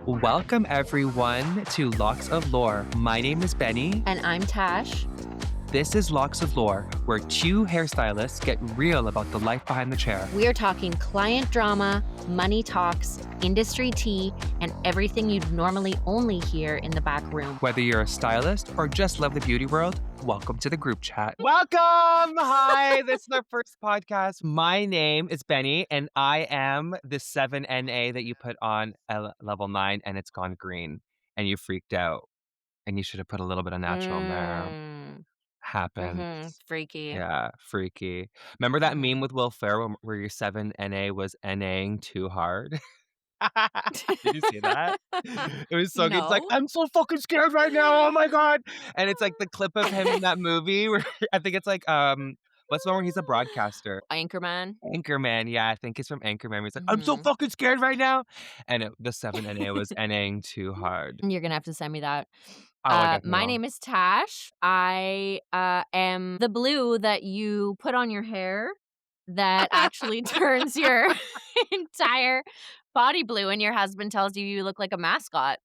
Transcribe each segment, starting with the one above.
Welcome, everyone, to Locks of Lore. My name is Benny. And I'm Tash. This is Locks of Lore, where two hairstylists get real about the life behind the chair. We are talking client drama, money talks, industry tea, and everything you'd normally only hear in the back room. Whether you're a stylist or just love the beauty world, welcome to the group chat. Welcome! Hi, this is our first podcast. My name is Benny, and I am the 7NA that you put on level 9, and it's gone green, and you freaked out, and you should have put a little bit of natural in there. Happens. Freaky. Yeah, freaky. Remember that meme with Will Ferrell where your 7NA was NAing too hard? Did you see that? It was so good. It's like, No. I'm so fucking scared right now. Oh my God. And it's like the clip of him in that movie where I think it's like, what's the one where he's a broadcaster? Anchorman. Anchorman. Yeah, I think it's from Anchorman. Where he's like, I'm so fucking scared right now. And the 7NA was NAing too hard. You're going to have to send me that. Oh, I definitely My will. name is Tash. I am the blue that you put on your hair that actually turns your entire body blue, and your husband tells you look like a mascot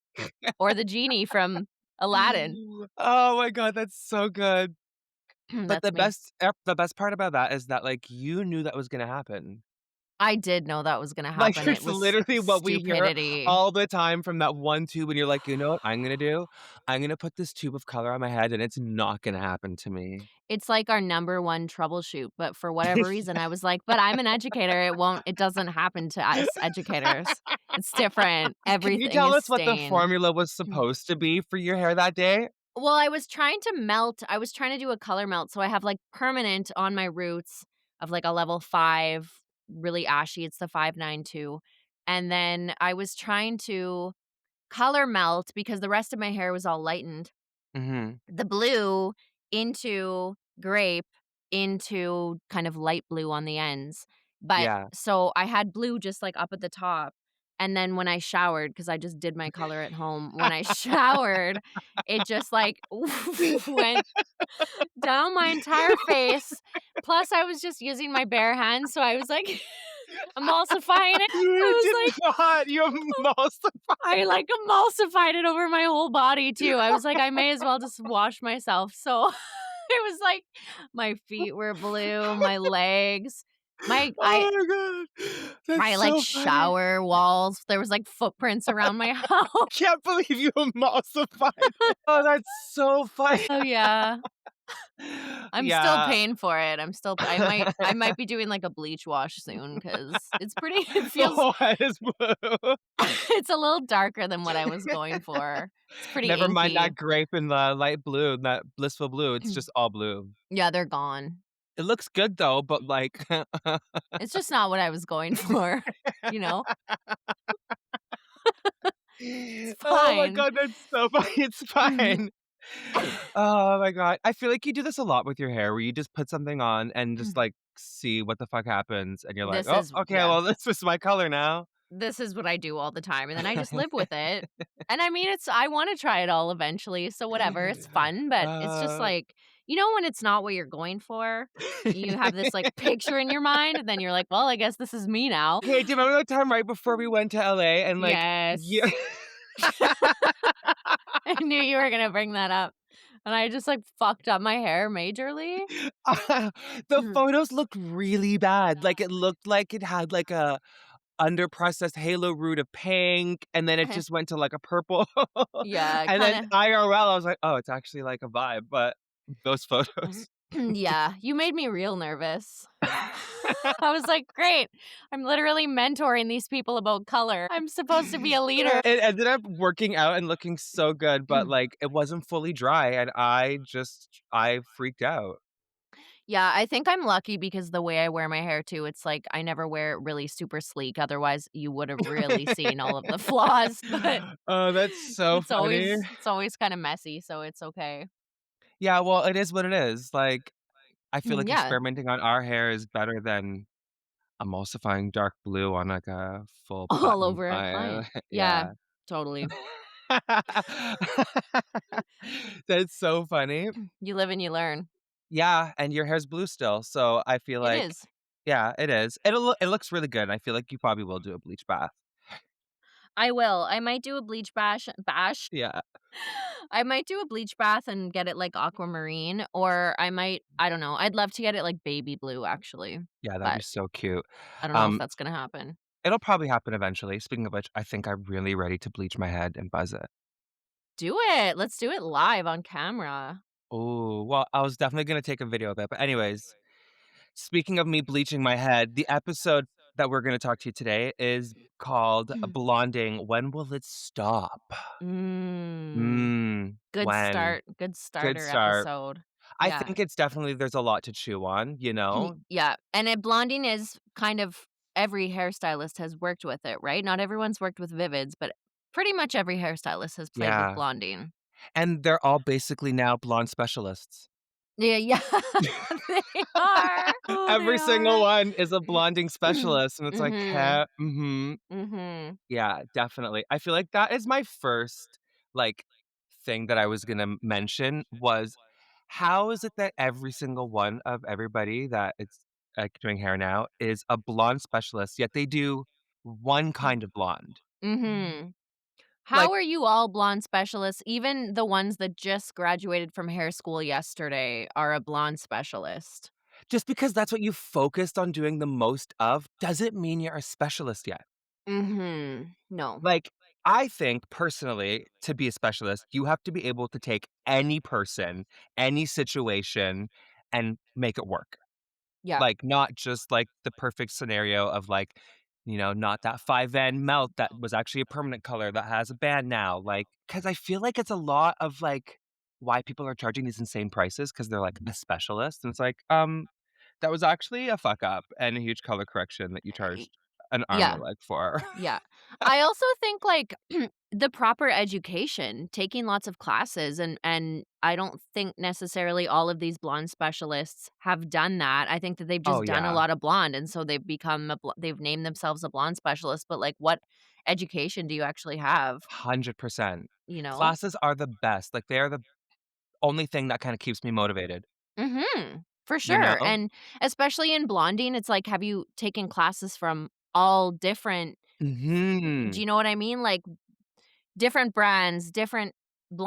or the genie from Aladdin. Oh my God, that's so good. But That's me. the best part about that is that, like, you knew that was gonna happen. I did know that was gonna Like, happen. It it's was literally what we hear stupidity. all the time from that one tube, and you're like, "You know what I'm gonna do? I'm gonna put this tube of color on my head, and it's not gonna happen to me." It's like our number one troubleshoot, but for whatever reason, I was like, "But I'm an educator, it doesn't happen to us educators. It's different. Can you Everything tell is us what the stained." formula was supposed to be for your hair that day? Well, I was trying to do a color melt, so I have, like, permanent on my roots of, like, a level 5, really ashy, it's the 592, and then I was trying to color melt because the rest of my hair was all lightened. Mhm. The blue into grape into kind of light blue on the ends. But Yeah. so I had blue just like up at the top. And then when I showered, because I just did my color at home, when I showered, it just like went down my entire face. Plus, I was just using my bare hands. So I was like emulsifying it. You I did was like, not! You almost I, like, emulsified it over my whole body too. I was like, I may as well just wash myself. So, it was like my feet were blue, my legs, my I Oh my God. That's my, like, so funny. shower walls, there was, like, footprints around my house. Can't believe you emulsified it. Oh, that's so funny. Oh, yeah. I'm still Yeah. paying for it. I might be doing, like, a bleach wash soon because it's pretty it The feels whole head is blue. it's a little darker than what I was going for. It's pretty Never mind inky. that grape and the light blue, that blissful blue, it's just all blue. Yeah, they're gone. It looks good though, but like It's just not what I was going for, you know? It's Oh my fine. God, that's so funny, it's fine. Oh my God. I feel like you do this a lot with your hair where you just put something on and just, like, see what the fuck happens, and you're like, This "Oh, is okay, yeah. well, this is my color now." This is what I do all the time, and then I just live with it. And I mean, I wanna try it all eventually, so whatever, it's fun, but it's just Uh like, when it's not what you're going for, you have this, like, picture in your mind, and then you're like, "Well, I guess this is me now." Hey, do you remember that time right before we went to LA and, like, Yes. you I knew you were gonna bring that up, and I just, like, fucked up my hair majorly. the photos looked really bad, like, it looked like it had, like, a under-processed halo root of pink, and then it just went to, like, a purple, Yeah, and then kinda IRL, I was like, "Oh, it's actually, like, a vibe," but those photos. Yeah, you made me real nervous. I was like, "Great, I'm literally mentoring these people about color. I'm supposed to be a leader." It ended up working out and looking so good, but, like, it wasn't fully dry, and I freaked out. Yeah, I think I'm lucky because the way I wear my hair too, it's like I never wear it really super sleek, otherwise you would have really seen all of the flaws, but Oh, that's so it's funny. always it's always kinda messy, so it's okay. Yeah, well, it is what it is, like, I feel like Yeah, experimenting on our hair is better than emulsifying dark blue on, like, a full all platinum over a client. client. Yeah, Yeah. totally. That's so funny. You live and you learn. Yeah, and your hair's blue still, so I feel It like is. yeah, it is. It looks really good, I feel like you probably will do a bleach bath. I will. I might do a bleach bash. Yeah. I might do a bleach bath and get it, like, aquamarine, or I don't know, I'd love to get it, like, baby blue, actually, Yeah, that'd be but so cute. I don't know if Um, that's gonna happen. it'll probably happen eventually. Speaking of which, I think I'm really ready to bleach my head and buzz it. Do it. Let's do it live on camera. Oh, well, I was definitely gonna take a video of it, but anyways, speaking of me bleaching my head, the episode that we're gonna talk to you today is called Blonding, When Will It Stop? Mm. Mm, Good when? start. Good Good starter start. episode. I Yeah. think it's definitely there's a lot to chew on, you know? Yeah, and blonding is kind of every hairstylist has worked with it, right? Not everyone's worked with Vivids, but pretty much every hairstylist has played with Yeah, blonding. and they're all basically now blonde specialists. Yeah, yeah. They are. Oh, they Every single are. one is a blonding specialist, and it's like, Mhm. "Huh? Mhm." Mhm. Yeah, definitely. I feel like that is my first, like, thing that I was gonna mention was, how is it that every single one of everybody that is, like, doing hair now is a blonde specialist, yet they do one kind of blonde? Mhm. Like, How are you all blonde specialists? Even the ones that just graduated from hair school yesterday are a blonde specialist. just because that's what you focused on doing the most of, doesn't mean you're a specialist yet. Mhm. No. Like, I think personally, to be a specialist, you have to be able to take any person, any situation, and make it work. Yeah. Like, not just, like, the perfect scenario of, like, not that 5N melt that was actually a permanent color that has a band now, like, because I feel like it's a lot of, like, why people are charging these insane prices because 'cause they're, like, a specialist, and it's like, that was actually a fuck up and a huge color correction that you Y charged an arm and a Yeah. leg for. Yeah. I also think, like, the proper education, taking lots of classes, and I don't think necessarily all of these blonde specialists have done that. I think that they've Oh, just done a yeah. lot of blonde, and so they've named themselves a blonde specialist, but, like, what education do you actually have, 100%. you know? Classes are the best, like, they are the only thing that kinda keeps me motivated, Mhm. For you sure, know? and especially in blonding, it's like, have you taken classes from all different do Mhm. you know what I mean? Like, different brands, different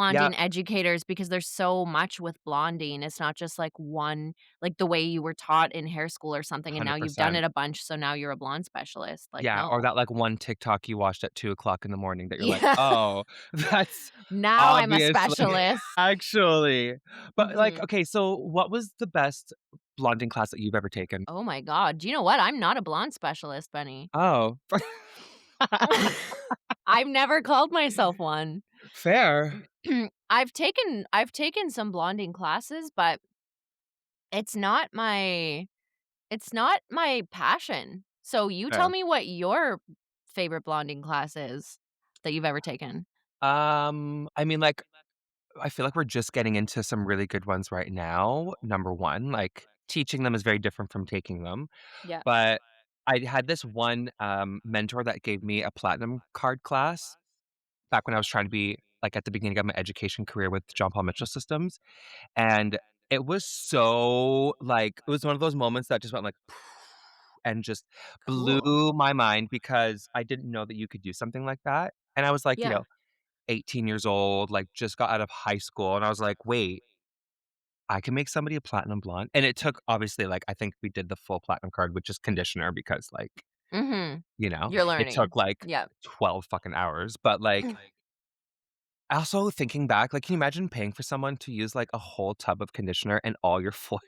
Yeah, blonding educators because there's so much with blonding. It's not just like one like the way you were taught in hair school or something, and now you've done 100%. it a bunch, so now you're a blonde specialist. Like, Yeah, or no. that, like, one TikTok you watched at 2 o'clock in the morning that you're like, Yeah. "Oh, that's Now I'm a obviously specialist. actually." But, like, Mhm. okay, so what was the best blonding class that you've ever taken? Oh my god. Do you know what? I'm not a blonde specialist, Benny. Oh. I've never called myself one. Fair. I've taken some blonding classes, but it's not my it's not my passion. So you tell Fair. me what your favorite blonding class is that you've ever taken. I mean, like, I feel like we're just getting into some really good ones right now, number 1, like, teaching them is very different from taking them, Yeah. but I had this one, mentor that gave me a platinum card class back when I was trying to be, like, at the beginning of my education career with John Paul Mitchell Systems, and it was so, like, it was one of those moments that just went, like, and just blew Cool. my mind because I didn't know that you could do something like that, and I was, like, Yeah. 18 years old, like, just got out of high school, and I was like, "Wait, I can make somebody a platinum blonde?" And it took, obviously, like, I think we did the full platinum card with just conditioner because, like, Mhm. you know, You're it learning. took, like, Yeah. 12 fucking hours, but, like, also thinking back, like, can you imagine paying for someone to use, like, a whole tub of conditioner and all your foil?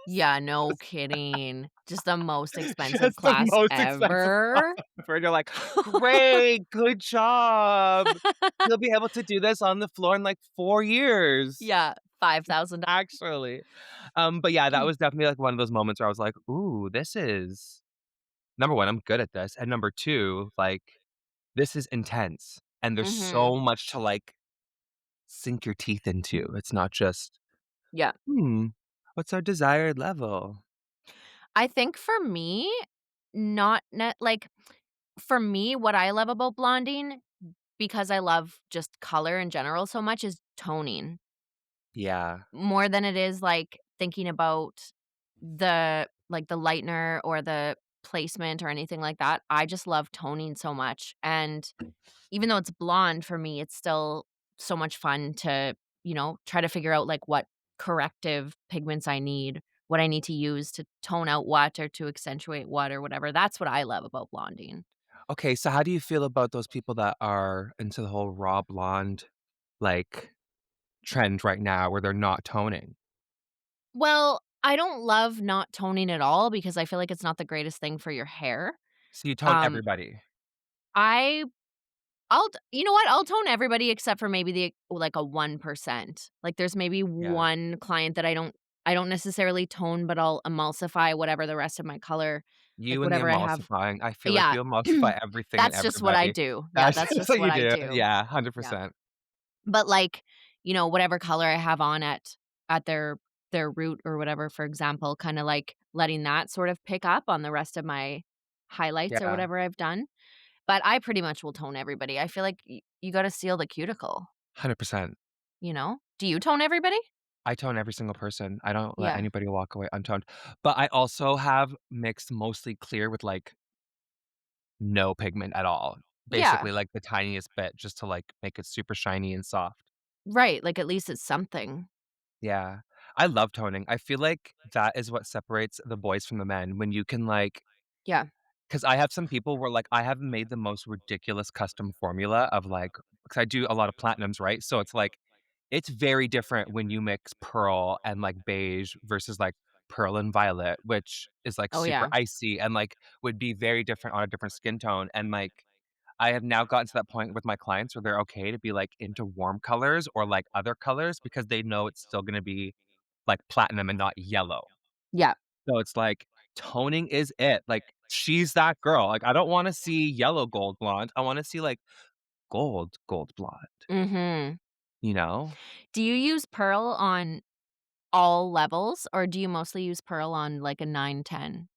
Yeah, no kidding. Just the most expensive Just the class most expensive class ever. ever, and you're like, "Great, good job. You'll be able to do this on the floor in, like, 4 years." Yeah, $5,000. Actually. But yeah, that was definitely, like, one of those moments where I was like, "Ooh, this is number 1, I'm good at this, and number 2, like, this is intense, and there's Mhm. so much to, like, sink your teeth into. It's not just, Yeah. "Hmm, what's our desired level?" I think for me, not net like, for me, what I love about blonding, because I love just color in general so much, is toning. Yeah. More than it is, like, thinking about the lightener or the placement or anything like that. I just love toning so much, and even though it's blonde for me, it's still so much fun to, try to figure out, like, what corrective pigments I need, what I need to use to tone out what or to accentuate what or whatever. That's what I love about blonding. Okay, so how do you feel about those people that are into the whole raw blonde, like, trend right now where they're not toning? Well, I don't love not toning at all because I feel like it's not the greatest thing for your hair. So you tone Um, everybody? I you know what? I'll tone everybody except for maybe like a 1%. Like there's maybe Yeah. one client that I don't necessarily tone, but I'll emulsify whatever the rest of my color, like You and the whatever I have. emulsifying, I feel like Yeah. you emulsify everything and That's just what I everybody. do. Yeah, That's that's that's just what what you I do. do. Yeah, Yeah. 100%. But like, whatever color I have on at their root or whatever, for example, kind of like letting that sort of pick up on the rest of my highlights or Yeah, whatever I've done. But I pretty much will tone everybody. I feel like you got to seal the cuticle, 100%. you know? Do you tone everybody? I tone every single person. I don't let Yeah. anybody walk away untoned. But I also have mixed mostly clear with, like, no pigment at all. Yeah. Basically, like, the tiniest bit just to, like, make it super shiny and soft. Right. Like at least it's something. Yeah. I love toning. I feel like that is what separates the boys from the men when you can, like, Yeah. 'cause I have some people where, like, I have made the most ridiculous custom formula of, like, 'cause I do a lot of platinums, right? So it's like it's very different when you mix pearl and, like, beige versus, like, pearl and violet, which is, like, Oh super yeah. icy and, like, would be very different on a different skin tone, and, like, I have now gotten to that point with my clients where they're okay to be, like, into warm colors or, like, other colors because they know it's still gonna be, like, platinum and not yellow. Yeah. So it's like, toning is it, like, she's that girl, like, I don't wanna see yellow gold blonde, I wanna see, like, gold blonde, Mhm. you know? Do you use pearl on all levels or do you mostly use pearl on like a 9, 10?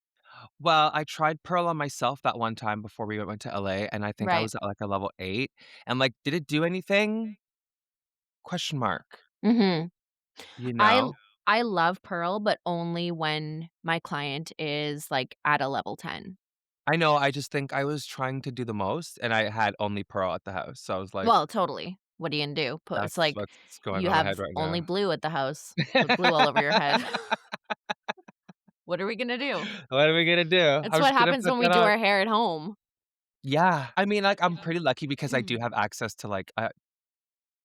Well, I tried pearl on myself that one time before we went to LA, and I think I Right. was at, like, a level 8, and, like, did it do anything? Question mark, Mhm. you I know? l I love pearl, but only when my client is, like, at a level 10. I know, I just think I was trying to do the most, and I had only pearl at the house, so I was like, Well, totally. What are you gonna do? It's "That's like what's going you on my head have right only now." blue at the house. Put blue all over your head. What are we gonna do? What are we gonna do? It's I'm what just gonna happens put when we that do on. our hair at home. Yeah, I mean, like, I'm pretty lucky because I do have access to, like, a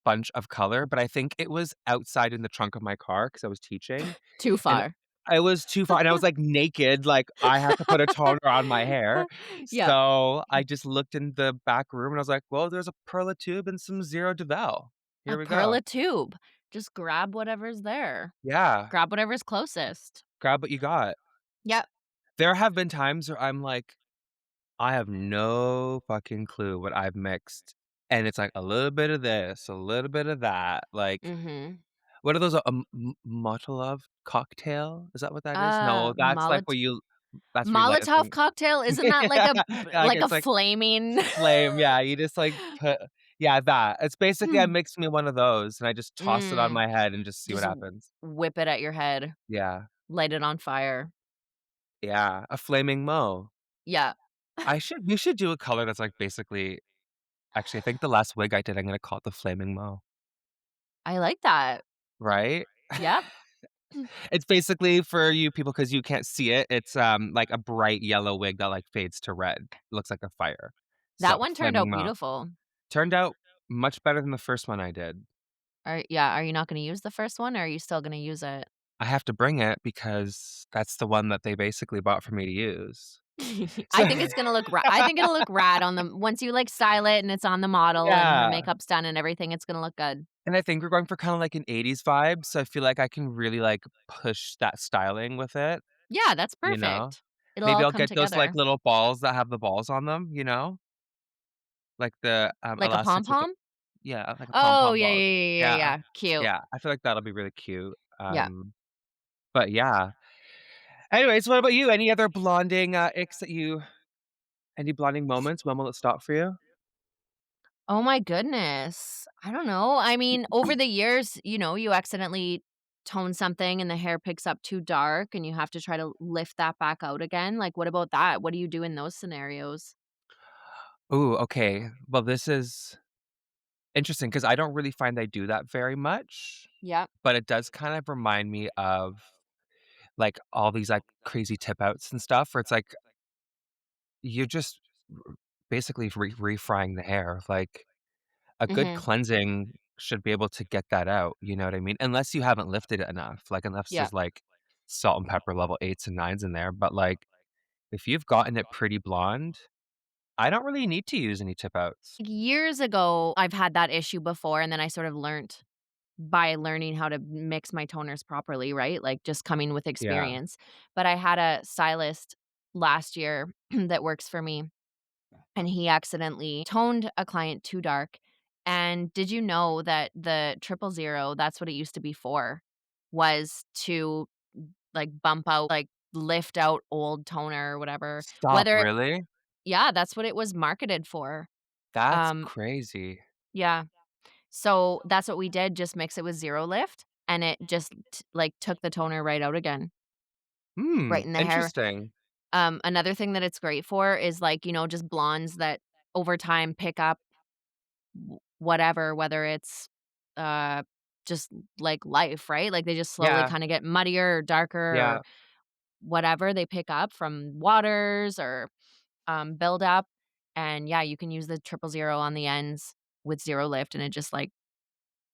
bunch of color, but I think it was outside in the trunk of my car because I was teaching, Too and far. I was too far, and I was, like, naked, like, I had to put a toner on my hair, Yeah. so I just looked in the back room, and I was like, "Well, there's a Perla tube and some Zero Duvel. A Here we go." perla tube. Just grab whatever's there. Yeah, Grab whatever's closest. grab what you got. Yep. There have been times where I'm like, I have no fucking clue what I've mixed, and it's like a little bit of this, a little bit of that, like, Mhm. what are those, Molotov cocktail? Is that what that is? No, that's where you light a Molotov thing. cocktail, isn't that like Yeah, a like, like a it's like flaming flame, yeah, you just, like, yeah, that. It's basically I Hmm. mixed me one of those, and I just toss it on Mm, my head and just see what just happens. whip it at your head, Yeah, light it on fire. yeah, a flaming Mo. Yeah, We should do a color that's, like, basically actually, I think the last wig I did, I'm gonna call it the flaming Mo, I like that. right? Yep. It's basically for you people because you can't see it, it's, like, a bright yellow wig that, like, fades to red. Looks like a fire. So, That one turned flaming out Mo. beautiful. Turned out much better than the first one I did. Are you not gonna use the first one, or are you still gonna use it? I have to bring it because that's the one that they basically bought for me to use. So I think it'll look rad on them once you, like, style it and it's on the model and her Yeah, makeup's done and everything, it's gonna look good. and I think we're going for kinda like an '80s vibe, so I feel like I can really, like, push that styling with it, Yeah, that's you know? perfect. It'll Maybe all I'll come get those, like, together. little balls that have the balls on them, you know? Like the, Like a elastics with the pom-pom? yeah, like a Oh, pom-pom yeah, ball. yeah, yeah, yeah, Yeah, yeah. Cute. yeah, I feel like that'll be really cute, Yeah. but yeah. Anyways, what about you? Any other blonding, icks that you any blonding moments? When will it stop for you? Oh my goodness. I don't know. I mean, over the years, you accidentally tone something and the hair picks up too dark and you have to try to lift that back out again? Like, what about that? What do you do in those scenarios? Ooh, okay. Well, this is interesting because I don't really find I do that very much, Yep. but it does kind of remind me of, like, all these, like, crazy tip outs and stuff where it's like, you're just r basically refrying the hair, like, a good Mhm. cleansing should be able to get that out, you know what I mean? Unless you haven't lifted it enough, like, unless Yeah. there's, like, salt and pepper level 8s and 9s in there, but, like, if you've gotten it pretty blonde, I don't really need to use any tip outs. Years ago, I've had that issue before, and then I sort of learned by learning how to mix my toners properly, right? Like, just coming with Yeah. experience. But I had a stylist last year that works for me, and he accidentally toned a client too dark. And did you know that the 000, that's what it used to be for, was to, like, bump out, like, lift out old toner or whatever. Stop, Whether really? Yeah, that's what it was marketed for. That's Um, crazy. yeah. So that's what we did, just mix it with zero lift, and it just like, took the toner right out again, Hmm, right in the hair. interesting. Another thing that it's great for is, like, just blondes that over time pick up whatever, whether it's, uh, just, like, life, right? Like, they just slowly Yeah, kinda get muddier or darker or yeah. whatever they pick up from waters or, build up, and, yeah, you can use the 000 on the ends with zero lift, and it just, like,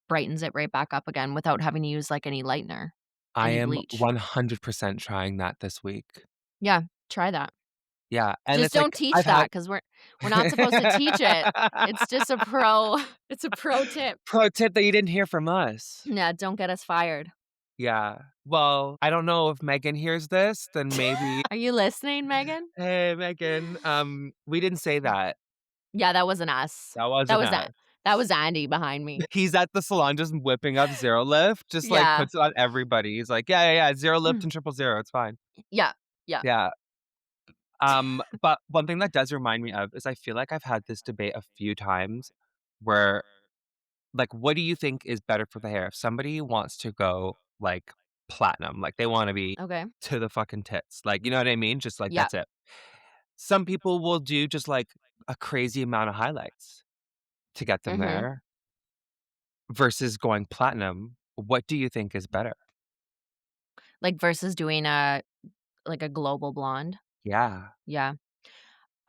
brightens it right back up again without having to use, like, any lightener, I any am bleach. 100% trying that this week. Yeah, try that. Yeah, and Just it's don't like, teach I've that had because we're not supposed to teach it. It's just a pro it's a pro tip. pro tip that you didn't hear from us. Yeah, don't get us fired. Yeah. Well, I don't know if Megan hears this, then maybe Are you listening, Megan? "Hey, Megan, we didn't say that. Yeah, that wasn't us. That That wasn't was us." that was Andy behind me. He's at the salon just whipping up Zero Lift, just, like, Yeah. puts it on everybody. He's like, "Yeah, yeah, yeah, Zero Lift and 000, it's fine." Yeah, yeah. Yeah. But one thing that does remind me of is I feel like I've had this debate a few times where, like, what do you think is better for the hair? If somebody wants to go, like, platinum, like, they wanna be Okay. to the fucking tits, like, you know what I mean? Just, like, Yeah. that's it. Some people will do just, like, a crazy amount of highlights to get them Mhm. there versus going platinum. What do you think is better? Like, versus doing a global blonde. Yeah. Yeah.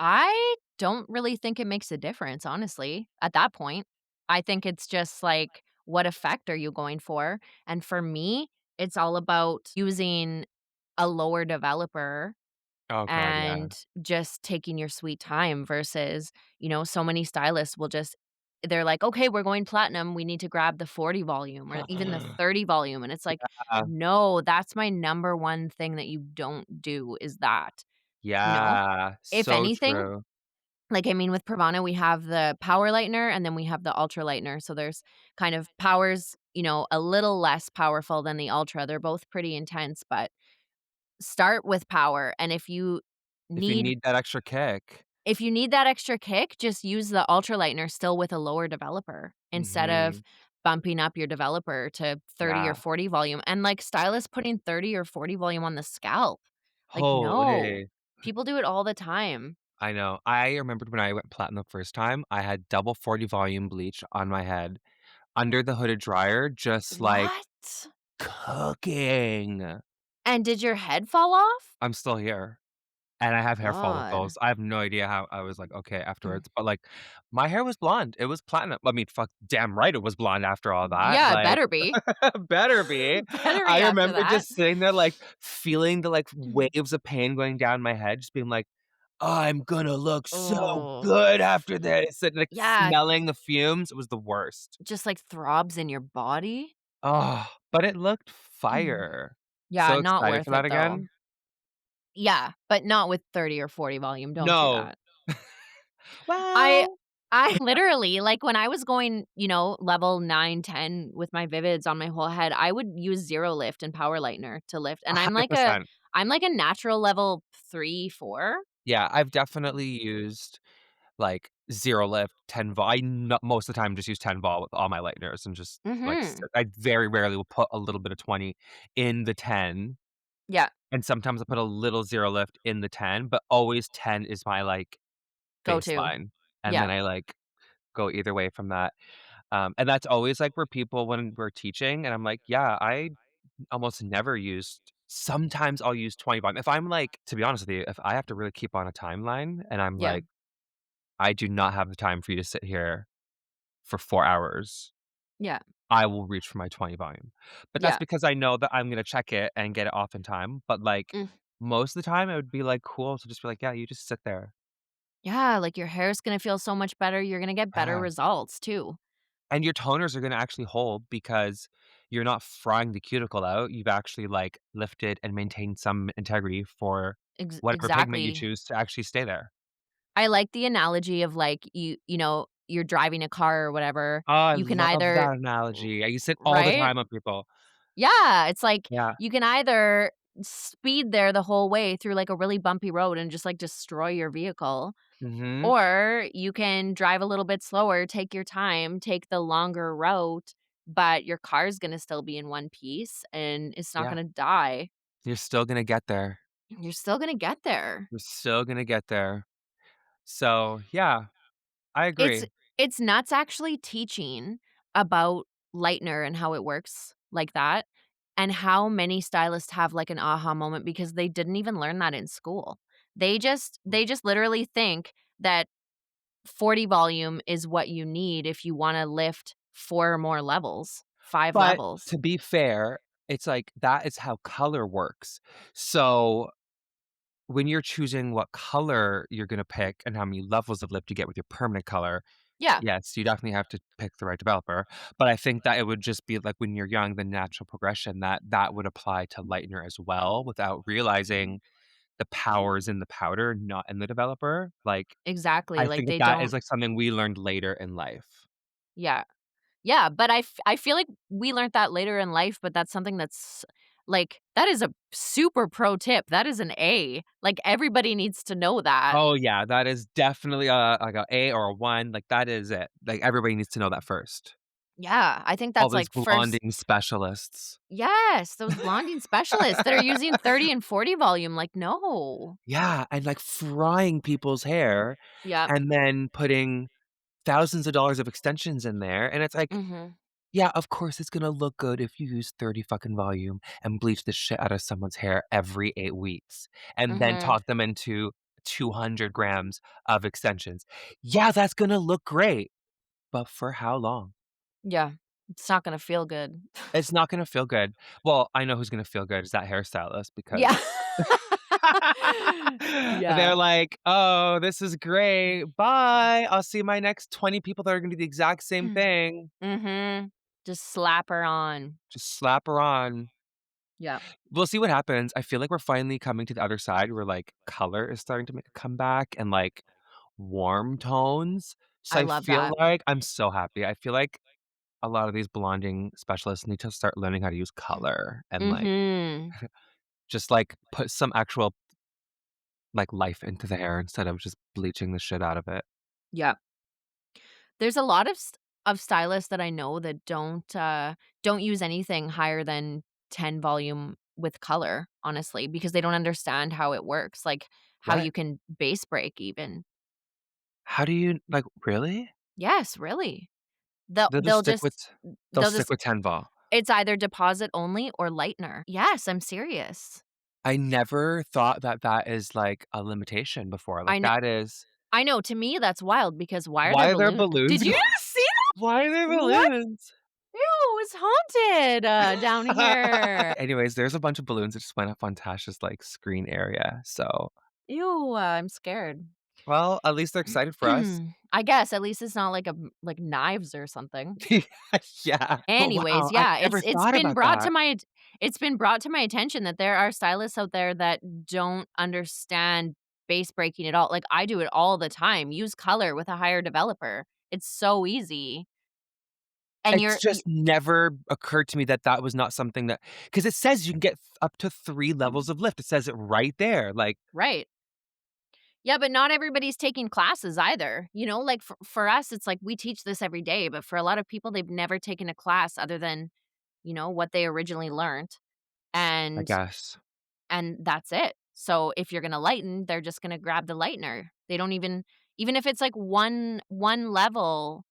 I don't really think it makes a difference, honestly, at that point. I think it's just like, what effect are you going for? And for me, it's all about using a lower developer Oh god, yeah. and just taking your sweet time versus, so many stylists will just they're like, "Okay, we're going platinum. We need to grab the 40 volume or even the 30 volume." And it's like, Uh, "No, that's my number one thing that you don't do is that." You know? yeah, If so anything, true. like, I mean, with Pravana, we have the power lightener and then we have the ultra lightener. So there's kind of powers, a little less powerful than the ultra. They're both pretty intense, but start with power. And If you need need that extra kick. if you need that extra kick, just use the ultra lightener still with a lower developer instead of Mhm. bumping up your developer to 30 or Yeah. 40 volume. And like stylists putting 30 or 40 volume on the scalp. Like, no. Holy. People do it all the time. I know. I remembered when I went platinum the first time, I had double 40 volume bleach on my head, under the hooded dryer, just, like, What? cooking. And did your head fall off? I'm still here. And I have hair God. follicles. I have no idea how I was, like, okay afterwards, but, like, my hair was blonde. It was platinum. I mean, fuck, damn right it was blonde after all that, Yeah, it like, better be. better be. Better be I after remember that. just sitting there, like, feeling the, like, waves of pain going down my head, just being like, "I'm gonna look so Oh. good after this," and, like, Yeah, smelling the fumes, it was the worst. just, like, throbs in your body. Oh, but it looked fire. Yeah, So not excited worth for that it, though. again. Yeah, but not with 30 or 40 volume, don't do No. that. I Well, I literally, like, when I was going, level 9, 10 with my Vivids on my whole head, I would use zero lift and power lightener to lift, and 100%. I'm like a natural level 3, 4. Yeah, I've definitely used, like, 0 lift, 10 vol. I no most of the time just use 10 vol with all my lighteners and just, like, s Mhm. I very rarely will put a little bit of 20 in the 10, Yeah. and sometimes I put a little 0 lift in the 10, but always 10 is my, like, Go to. baseline, and then Yeah. I, like, go either way from that. And that's always, like, where people when we're teaching, and I'm like, "Yeah, I almost never used." Sometimes I'll use 20 volume. If I'm, like to be honest with you, if I have to really keep on a timeline and I'm Yeah. like, "I do not have the time for you to sit here for 4 hours," Yeah. I will reach for my 20 volume. But that's Yeah. because I know that I'm gonna check it and get it off in time, but, like, Mm. most of the time, it would be, like, cool to just be like, "Yeah, you just sit there." Yeah, like, your hair's gonna feel so much better, you're gonna get better Yeah. results too. And your toners are gonna actually hold because you're not frying the cuticle out, you've actually, like, lifted and maintained some integrity for whatever pigment you Exactly. choose to actually stay there. I like the analogy of, like, you're driving a car or whatever, Oh, I you can love either that r analogy. I use it all the right? time with people. Yeah, it's like, Yeah. you can either speed there the whole way through, like, a really bumpy road and just, like, destroy your vehicle, Mhm. or you can drive a little bit slower, take your time, take the longer route, but your car's gonna still be in one piece, and it's not Yeah. gonna die. You're still gonna get there. You're still gonna get there. You're still gonna get there. So, yeah, I It's agree. it's nuts actually teaching about lightener and how it works like that, and how many stylists have, like, an aha moment because they didn't even learn that in school. They just literally think that 40 volume is what you need if you wanna lift 4 more levels, 5 But levels. to be fair, it's like that is how color works. So, when you're choosing what color you're gonna pick and how many levels of lift you get with your permanent color, Yeah, yes, you definitely have to pick the right developer, but I think that it would just be like when you're young, the natural progression that that would apply to lightener as well without realizing the power is in the powder, not in the developer. Like, exactly, I like, think that they that is, don't like, something we learned later in life. yeah. Yeah, but I feel like we learned that later in life, but that's something that's like, that is a super pro tip. That is an A. Like, everybody needs to know that. Oh, yeah, that is definitely like a A or a 1, like, that is it. Like, everybody needs to know that first. Yeah, I think All that's, those like, first blonding specialists. yes, those blonding specialists that are using 30 and 40 volume, like, no. Yeah, and, like, frying people's hair Yep. and then putting thousands of dollars of extensions in there, and it's like, Mhm. yeah, of course, it's gonna look good if you use 30 fucking volume and bleach the shit out of someone's hair every 8 weeks, and then Mhm. talk them into 200 grams of extensions. Yeah, that's gonna look great, but for how long? Yeah. It's not gonna feel good. It's not gonna feel good. Well, I know who's gonna feel good is that hairstylist Yeah. because Yeah. they're like, "Oh, this is great. Bye. I'll see my next 20 people that are gonna do the exact same thing. Mhm. Just slap her on. Just slap her on." Yeah. We'll see what happens. I feel like we're finally coming to the other side where, like, color is starting to make a comeback and, like, warm tones. So I I love feel that. like I'm so happy. I feel like a lot of these blonding specialists need to start learning how to use color and, like, Mhm. just, like, put some actual, like, life into the hair instead of just bleaching the shit out of it. Yeah. There's a lot of stylists that I know that don't use anything higher than 10 volume with color, honestly, because they don't understand how it works, like, how What? you can base break even. How do you like, really? Yes, really. They'll They'll just they'll stick just with they'll they'll stick just with 10 vol. it's either deposit only or lightener. Yes, I'm serious. I never thought that that is, like, a limitation before, I like, know that is I know, to me, that's wild because why are there why are there balloon balloons did you go not see that? why are there What? balloons? Ew, it's haunted, down here. Anyways, there's a bunch of balloons that just went up on Tasha's, like, screen area, so Ew, I'm scared. well, at least they're excited for us. I guess at least it's not like like knives or something. Yeah. But Anyways, wow, I yeah, never thought about that. it's been brought to my attention that there are stylists out there that don't understand base breaking at all. Like, I do it all the time. Use color with a higher developer. It's so easy. And It's you're just never occurred to me that that was not something that because it says you can get up to 3 levels of lift. It says it right there, like right. Yeah, but not everybody's taking classes either, like, for us, it's like we teach this every day, but for a lot of people, they've never taken a class other than, what they originally learned, I and guess. that's it. So, if you're gonna lighten, they're just gonna grab the lightener. They don't even if it's, like, one level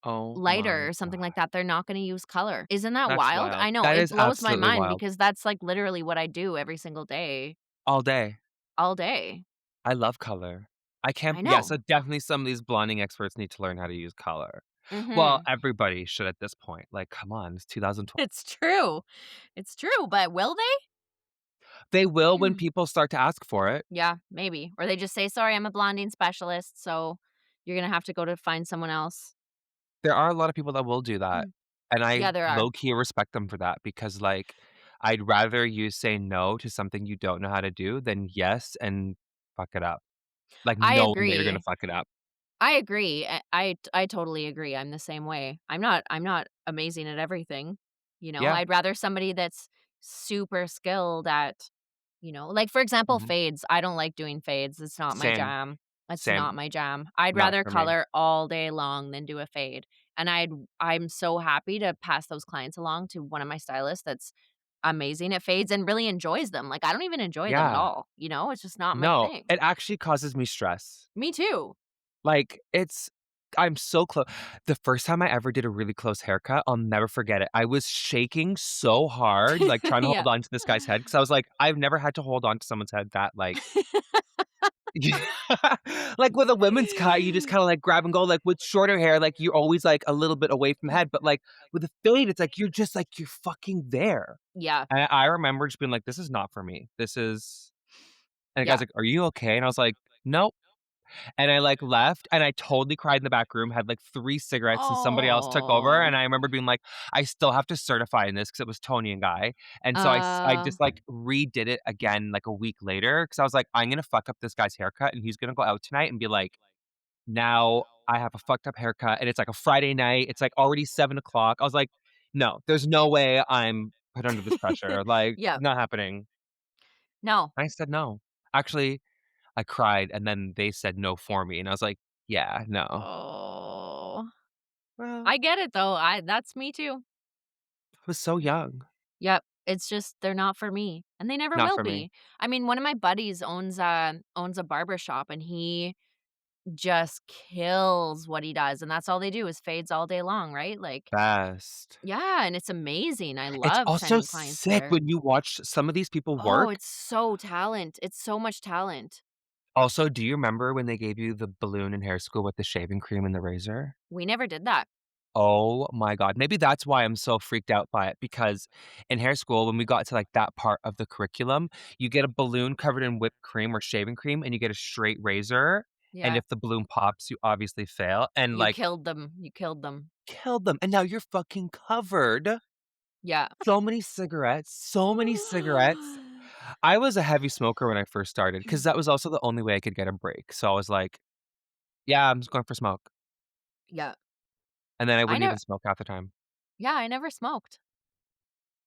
Oh lighter my or something like god. that, they're not gonna use color. Isn't that That's wild? wild. I know, That it is blows my absolutely mind wild. because that's, like, literally what I do every single day, All day. all day. I love color. I can't I yeah, know. so definitely some of these blonding experts need to learn how to use color. Well, Mhm. everybody should at this point, like, come on, it's 2012. It's true. It's true, but will They will they? when people start to ask for it. Yeah, maybe. Or they just say, "Sorry, I'm a blonding specialist, so you're gonna have to go to find someone else." There are a lot of people that will do that, Mm. and I Yeah, there are. low key respect them for that because, like, I'd rather you say no to something you don't know how to do than yes and fuck it up, like, I knowing that you're gonna agree. fuck it up. I agree. I totally agree. I'm the same way. I'm not amazing at everything. Yeah. I'd rather somebody that's super skilled at, like for example, Mhm. fades. I don't like doing fades. It's not my Same, jam. It's not same. my jam. I'd Not rather for me. color all day long than do a fade. And I'm so happy to pass those clients along to one of my stylists that's amazing at fades and really enjoys them. Like I don't even enjoy them at Yeah. all. It's just not my No, thing. it actually causes me stress. Me too. Like, I'm so close. The first time I ever did a really close haircut, I'll never forget it. I was shaking so hard, like, trying to Yeah. hold on to this guy's head because I was like, "I've never had to hold on to someone's head that, like." Like, with a women's cut, you just kinda, like, grab and go, like, with shorter hair, like, you're always, like, a little bit away from head, but, like, with a fade, it's like, you're fucking there. Yeah. And I remember just being like, "This is not for me. This is." And the guy's Yeah. like, "Are you okay?" And I was like, "Nope." And I, like, left, and I totally cried in the back room, had, like, 3 cigarettes, and somebody else took over, Oh. and I remember being like, "I still have to certify in this because it was Tony and Guy, and so I Uh, just, like, redid it again, like, a week later because I was like, "I'm gonna fuck up this guy's haircut, and he's gonna go out tonight and be like, 'Now I have a fucked up haircut,' and it's, like, a Friday night, it's, like, already 7 o'clock." I was like, "No, there's no way I'm put under this pressure, like, yeah. not happening." No. I said no. Actually, I cried, and then they said no for me, and I was like, "Yeah, no." Oh. Well, I get it though. That's me too. I was so young. Yep. It's just they're not for me, and they never Not will for me. be. I mean, one of my buddies owns a barber shop, and he just kills what he does, and that's all they do is fades all day long, right? Like, Best. yeah, and it's amazing. I It's love also sending clients sick there. when you watch some of these people Oh, work. it's so talent. It's so much talent. Also, do you remember when they gave you the balloon in hair school with the shaving cream and the razor? We never did that. Oh my god. Maybe that's why I'm so freaked out by it because in hair school, when we got to, like, that part of the curriculum, you get a balloon covered in whipped cream or shaving cream, and you get a straight razor, and Yeah. if the balloon pops, you obviously fail, and, You like, killed them. You killed them. killed them, and now you're fucking covered. Yeah. So many cigarettes, so many cigarettes. I was a heavy smoker when I first started because that was also the only way I could get a break, so I was like, "Yeah, I'm just going for smoke," Yeah. and then I I wouldn't never even smoke half the time. yeah, I never smoked.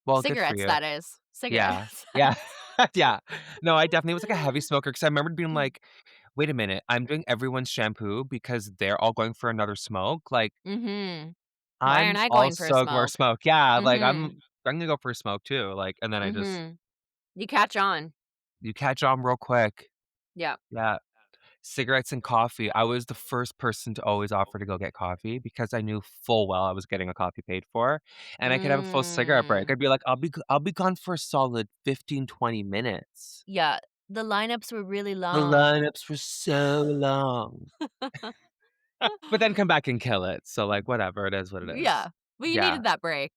Well, good for Cigarettes, you. that is. Yeah. Cigarettes, that Yeah. is. Yeah. No, I definitely was, like, a heavy smoker because I remembered being like, "Wait a minute, I'm doing everyone's shampoo because they're all going for another smoke, like, Mhm. Why I'm aren't I going for a also going for smoke? smoke." Yeah, like, Mhm. I'm gonna go for a smoke too, like, and then I just Mhm. You catch on. you catch on real quick. Yeah. Yeah. Cigarettes and coffee. I was the first person to always offer to go get coffee because I knew full well I was getting a coffee paid for, and I could have a full cigarette break. Mm. I'd be like, I'll be gone for a solid 15, 20 minutes." Yeah. The lineups were really The long. lineups were so long, but then come back and kill it, so, like, whatever, it is what it is. Yeah. But you Yeah. needed that break.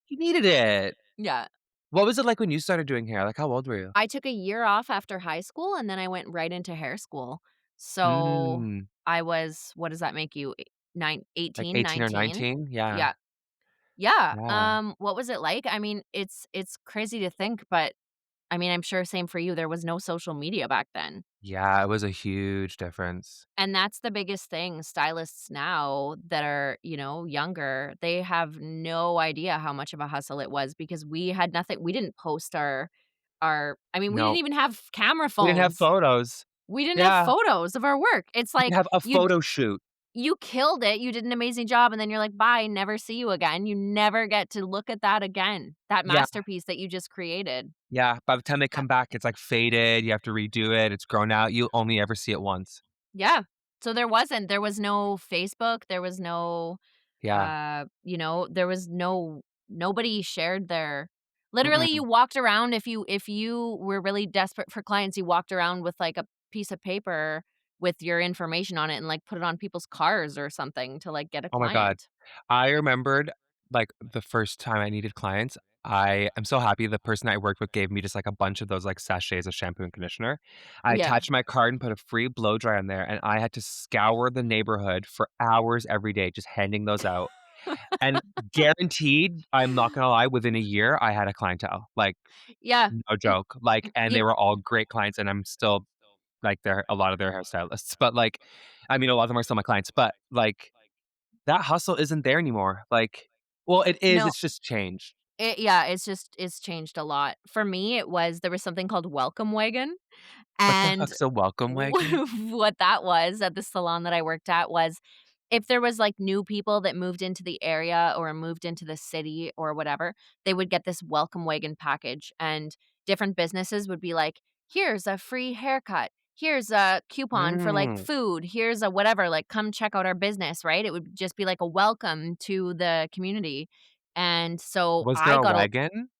You needed it. Yeah. What was it like when you started doing hair? Like, how old were you? I took a year off after high school, and then I went right into hair school. So, Mm, I was what does that make you? like 18, 18 or 19? 19? Yeah. Yeah. Yeah, Yeah. what was it like? I mean, it's crazy to think, but, I mean, I'm sure same for you, there was no social media back then, Yeah, it was a huge difference. and that's the biggest thing, stylists now that are, younger, they have no idea how much of a hustle it was because we had nothing we didn't post our I mean, we didn't No. even have camera We didn't have phones. photos. We didn't have Yeah. photos of our work. It's You can like have a photo shoot. you killed it, you did an amazing job, and then you're like, "Bye, never see you again." You never get to look at that again, that Yeah, masterpiece that you just created. yeah. By the time they Uh, come back, it's, like, faded, you have to redo it, it's grown out, you only ever see it once. yeah. So there was no Facebook, there was no, Yeah. there was nobody shared their literally, Mm-mm. you walked around if you were really desperate for clients, you walked around with, like, a piece of paper with your information on it and, like, put it on people's cars or something to, like, get a Oh my god. client. I remembered, like, the first time I needed clients, I am so happy the person I worked with gave me just, like, a bunch of those, like, sachets of shampoo and conditioner. I Yeah. attached my card and put a free blow dry on there, and I had to scour the neighborhood for hours every day just handing those out, and guaranteed, I'm not gonna lie, within a year, I had a clientele, like, Yeah. no joke, like, and You they were all great clients, and I'm still, like, they're a lot of their hairstylists, but, like, I mean, a lot of them are still my clients, but, like, that hustle isn't there anymore, like, well, it is, no, it's just changed. yeah, it's changed a lot. For me, there was something called Welcome Wagon, What the and fuck's a welcome wagon? what that was at the salon that I worked at was if there was, like, new people that moved into the area or moved into the city or whatever, they would get this welcome wagon package, and different businesses would be like, "Here's a free haircut. Here's a coupon for, like, Mm. food. Here's a whatever, like, come check out our business," right? It would just be like a welcome to the community, and so Was there a wagon?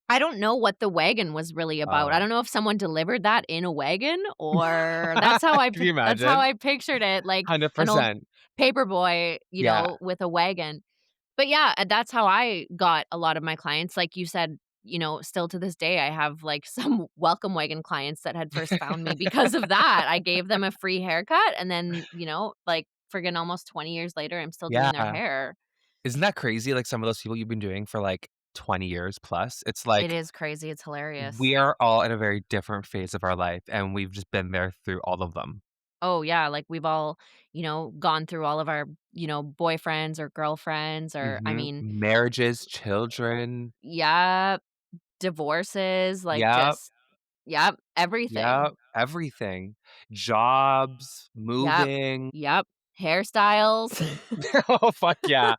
I don't know what the wagon was really about. I Oh. don't know if someone delivered that in a wagon or Can you that's how imagine? I pictured it, like an old 100%. paper boy, Yeah, with a wagon. But yeah, that's how I got a lot of my clients. Like you said, still to this day, I have like some welcome wagon clients that had first found me because of that. I gave them a free haircut and then, like friggin' almost 20 years later, I'm still doing their yeah. hair. Isn't that crazy, like, some of those people you've been doing for, like, 20 years plus? It's It like, is crazy. It's hilarious. we are all in a very different phase of our life, and we've just been there through all of them. Oh, yeah, like, we've all, gone through all of our, boyfriends or girlfriends or I Mhm. mean, Marriages, children. yeah, divorces, like, Yep, just yep, everything. yep, everything. Jobs, Yep, moving. yep, hairstyles. Oh, fuck yeah.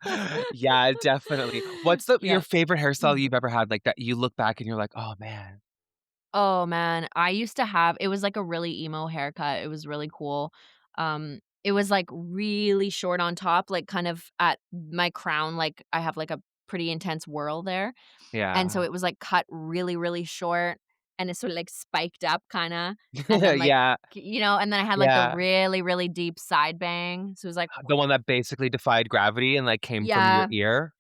Yeah, definitely. What's the your Yeah. favorite hairstyle you've ever had, like, that you look back and you're like, "Oh, man." Oh, man, I used to have it was like a really emo haircut, it was really cool. It was, like, really short on top, like, kind of at my crown, like, I have, like, a pretty intense whirl there. And so Yeah. it was, like, cut really, really short, and it's sort of, like, spiked up kinda, and then, like, Yeah, and then I had, like, the yeah. really, really deep side bang, so it was like The one that basically defied gravity and, like, came from your yeah, ear?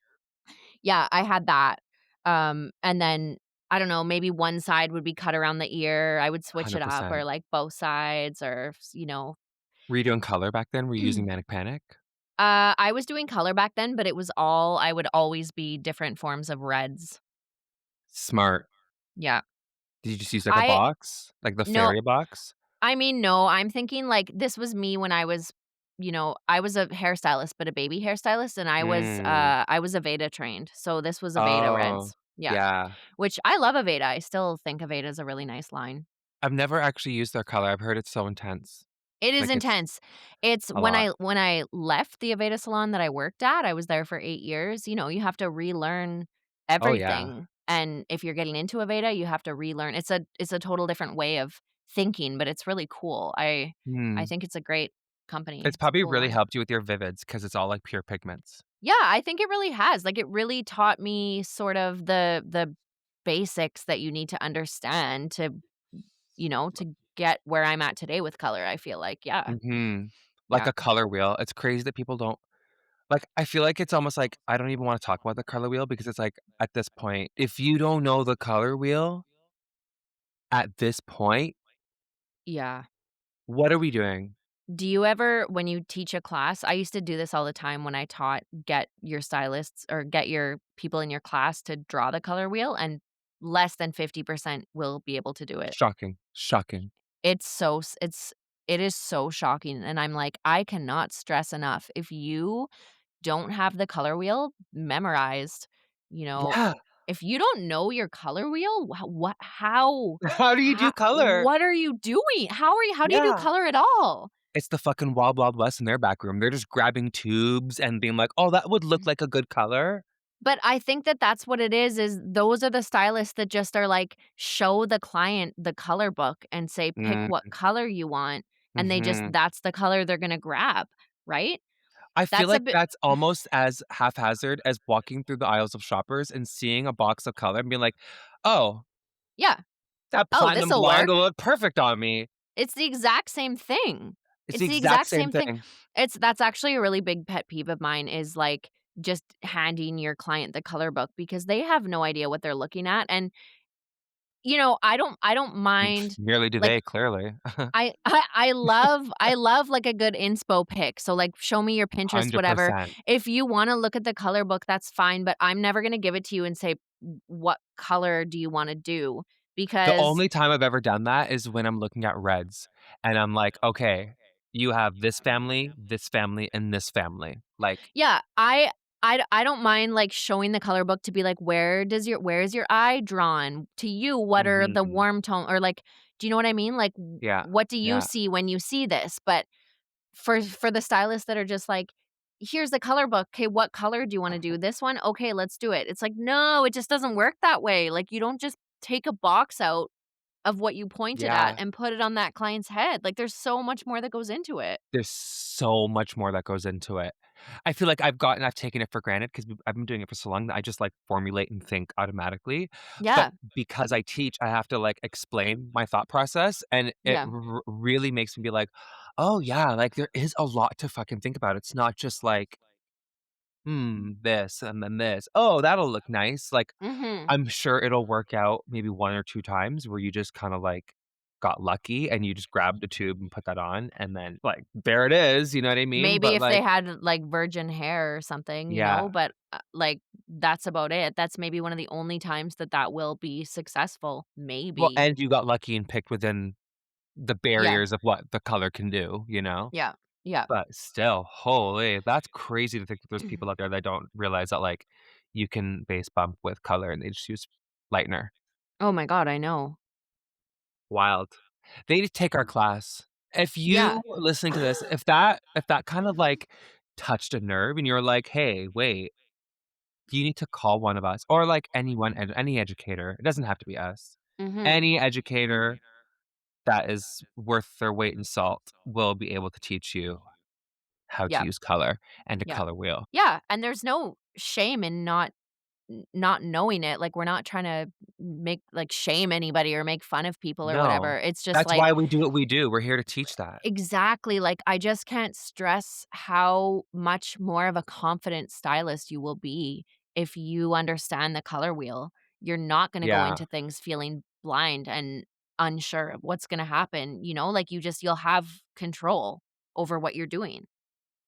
yeah, I had that. And then, I don't know, maybe one side would be cut around the ear, I would switch it up, or, 100%. like, both sides or Were you doing color back then? Were you using Manic Panic? I was doing color back then, but it was all I would always be different forms of reds. Smart. Yeah. Did you just use, like, a I box? Like the no fairy box? I mean, no, I'm thinking, like, this was me when I was a hairstylist, but a baby hairstylist, and Mm. I was Aveda trained, so this was Aveda Oh, Reds. Yeah, yeah. which I love Aveda, I still think Aveda is a really nice line. I've never actually used their color, I've heard it's so intense. It is Like, it's intense. It's a lot. when I left the Aveda salon that I worked at, I was there for 8 years, you have to relearn Oh, yeah. everything, and if you're getting into Aveda, you have to relearn it's a total different way of thinking, but it's really cool. I Hmm. think it's a great company. It's It's a probably cool really line. helped you with your vivids because it's all, like, pure pigments. Yeah, I think it really has, like, it really taught me sort of the basics that you need to understand to get where I'm at today with color, I feel like, yeah, Mhm. Like yeah. a color wheel. It's crazy that people don't like, I feel like it's almost like I don't even wanna talk about the color wheel because it's like, at this point, if you don't know the color wheel at this point, Yeah. what are we doing? Do you ever when you teach a class I used to do this all the time when I taught get your stylists or get your people in your class to draw the color wheel, and less than 50% will be able to do it. Shocking, shocking. It's so s it is so shocking, and I'm like, "I cannot stress enough, if you don't have the color wheel memorized, you know, Yeah. if you don't know your color wheel, what How do you do how color? what are you doing? How do you do Yeah. color at all? It's the fucking Wild Wild West in their back room. They're just grabbing tubes and being like, "Oh, that would look like a good color." But I think that that's what it is those are the stylists that just are like, show the client the color book and say, "Pick what Mm, color you want," and they just mhm. that's the color they're gonna grab, right? I feel That's a like bit that's almost as haphazard as walking through the aisles of Shoppers and seeing a box of color and being like, "Oh, yeah. that "Oh, platinum this'll blonde work." will look perfect on me." It's the exact same thing. It's It's the the exact exact same same thing. thing. That's actually a really big pet peeve of mine is, like, just handing your client the color book because they have no idea what they're looking at, and, I don't mind, Nearly do like, they, clearly. I love, like, a good inspo pic, so, like, show me your Pinterest, whatever. 100%. If you wanna look at the color book, that's fine, but I'm never gonna give it to you and say, What color do you wanna do?" The Because only time I've ever done that is when I'm looking at reds, and I'm like, "Okay, you have this family, and this family." Like, yeah, I don't mind, like, showing the color book to be like, where is your eye drawn? To you, what are the mhm. warm tone or, like, do you know what I mean? Like, Yeah, what do you yeah, see when you see this? But for the stylists that are just like, "Here's the color book. Okay, what color do you wanna do? This one? Okay, let's do it." It's like, "No, it just doesn't work that way." Like, you don't just take a box out of what you pointed at yeah. and put it on that client's head. Like, there's so much more that goes into it. There's so much more that goes into it. I feel like I've taken it for granted 'cause I've been doing it for so long that I just, like, formulate and think automatically, but Yeah, because I teach, I have to, like, explain my thought process, and it yeah. really makes me be like, "Oh, yeah, like, there is a lot to fucking think about." It's not just like, "Hmm, this and then this. Oh, that'll look nice." Like, Mhm. I'm sure it'll work out maybe 1 or 2 times where you just kinda, like, got lucky and you just grabbed a tube and put that on, and then, like, there it is, you know what I mean? Maybe But, if they like, had, like, virgin hair or something, yeah. but, like, that's about it. That's maybe one of the only times that that will be successful, Well, maybe. and you got lucky and picked within the Yeah, barriers of what the color can do, you know? yeah, yeah. But still, holy, that's crazy to think that there's people out there that don't realize that, like, you can base bump with color and they just use lightener. Oh my god, I know. Wild. They need to take our class. If Yeah. you listening to this, if that kind of, like, touched a nerve and you're like, "Hey, wait, you need to call one of us," or, like, anyone any educator, it doesn't have to be us. Mhm. Any educator that is worth their weight in salt will be able to teach you how to Yeah, use color and a yeah. color wheel. Yeah, and there's no shame in not knowing it, like, we're not trying to make like, shame anybody or make fun of people or No. whatever. It's just That's like why we do what we do. We're here to teach that. exactly, like, I just can't stress how much more of a confident stylist you will be if you understand the color wheel. You're not gonna go Yeah. into things feeling blind and unsure of what's gonna happen, like, you'll have control over what you're doing.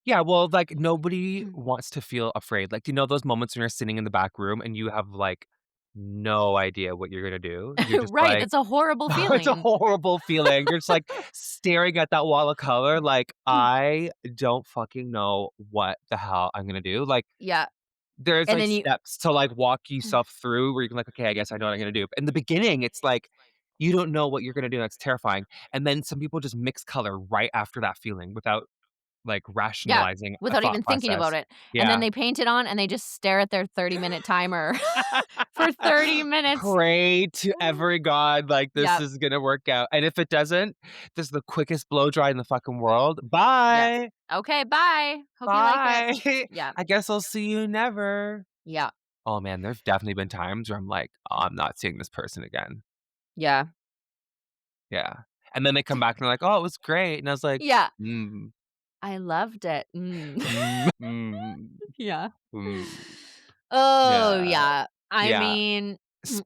Yeah, well, like, nobody wants to feel afraid. Like, do you know those moments when you're sitting in the back room and you have, like, no idea what you're gonna do? You're just Right, like, it's a horrible oh, it's a feeling. horrible feeling. You're just, like, staring at that wall of color like, "I don't fucking know what the hell I'm gonna do." Like, Yeah, there's, and like, then you steps to, like, walk yourself through where you can, like, "Okay, I guess I know what I'm gonna do." In the beginning, it's like, you don't know what you're gonna do, that's terrifying, and then some people just mix color right after that feeling without, like, yeah, rationalizing a without thought even thinking about process. it, and then Yeah. they paint it on and they just stare at their 30-minute timer for 30 minutes. Pray to every god, like, this Yep, is gonna work out, and if it doesn't, this is the quickest blow dry in the fucking world. yep. Bye. "Okay, bye. Hope you like it." Bye. Yep, I guess I'll see you never. yeah, Oh, man, there's definitely been times where I'm like, "Oh, I'm not seeing this person again." yeah. Yeah, and then they come back and they're like, "Oh, it was great," and I was like, Yeah, "Mm, I loved it. Mm. mm, mm, Yeah. mm." Oh, Yeah, yeah. I yeah. mean,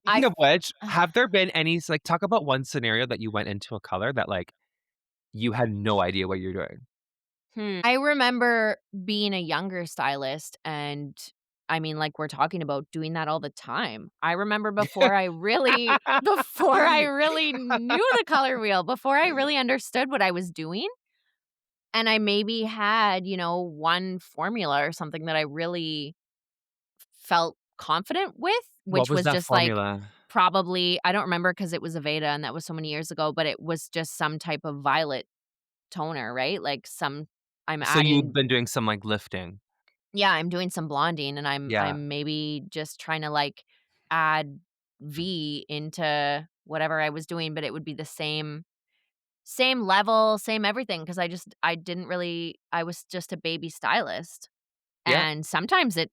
I Speaking of which, have there been any like, talk about one scenario that you went into a color that, like, you had no idea what you're doing. I remember being a younger stylist and I mean, like, we're talking about doing that all the time. I remember before I really knew the color wheel, before I really understood what I was doing, and I maybe had, one formula or something that I really felt confident with, What which was was that just, like, formula? probably I don't remember because it was Aveda and that was so many years ago, but it was just some type of violet toner, right? Like, some I'm So you've adding been doing some, like, lifting. yeah, I'm doing some blonding and Yeah. I'm maybe just trying to, like, add V into whatever I was doing, but it would be the same level, same everything because I didn't really I was just a baby stylist. Yeah. And sometimes it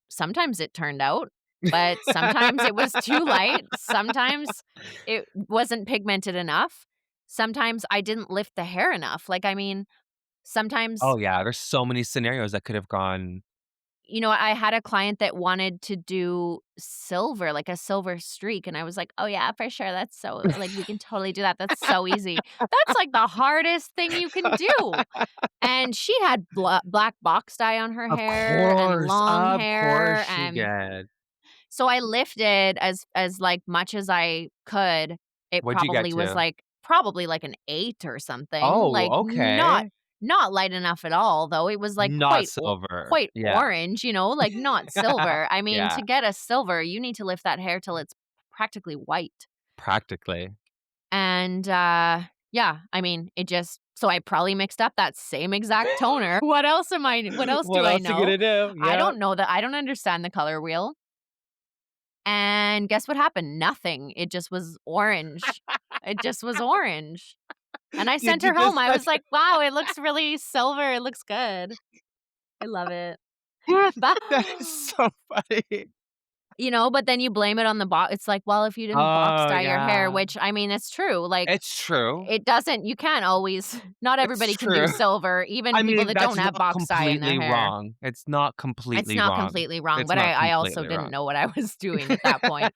turned out, but sometimes it was too light, sometimes it wasn't pigmented enough, sometimes I didn't lift the hair enough, like, I mean, sometimes Oh, yeah, there's so many scenarios that could have gone. I had a client that wanted to do silver, like a silver streak, and I was like, "Oh, yeah, for sure, that's so like, we can totally do that, that's so easy." That's, like, the hardest thing you can do, and she had black box dye on her hair and long Of course hair, she and did. so I lifted as, like, much as I could. It What'd you get to? probably like an 8 or something, Oh, like, okay. not light enough at all, though. It was, like, Not silver. quite Yeah. orange, like, not silver. I mean, Yeah, to get a silver, you need to lift that hair till it's practically white. practically. And, yeah, I mean, it just so I probably mixed up that same exact toner. What else do What I else you know? gonna do? I Yep. don't know that I don't understand the color wheel. And guess what happened? Nothing. It just was orange. It just was orange. And I Did sent you her home. just I like was like, "Wow, it looks really silver. It looks good." I love it. But that is so funny. but then you blame it on the box. It's like, well, if you didn't box Oh, dye your hair, yeah. which I mean, it's true. Like, It's true. it doesn't. You can't always. Not It's everybody can do true. silver. Even I people mean, that that's don't have not box dye in their completely hair. wrong. It's not It's completely not wrong. completely wrong, It's but not I also completely didn't wrong. know what I was doing at that point.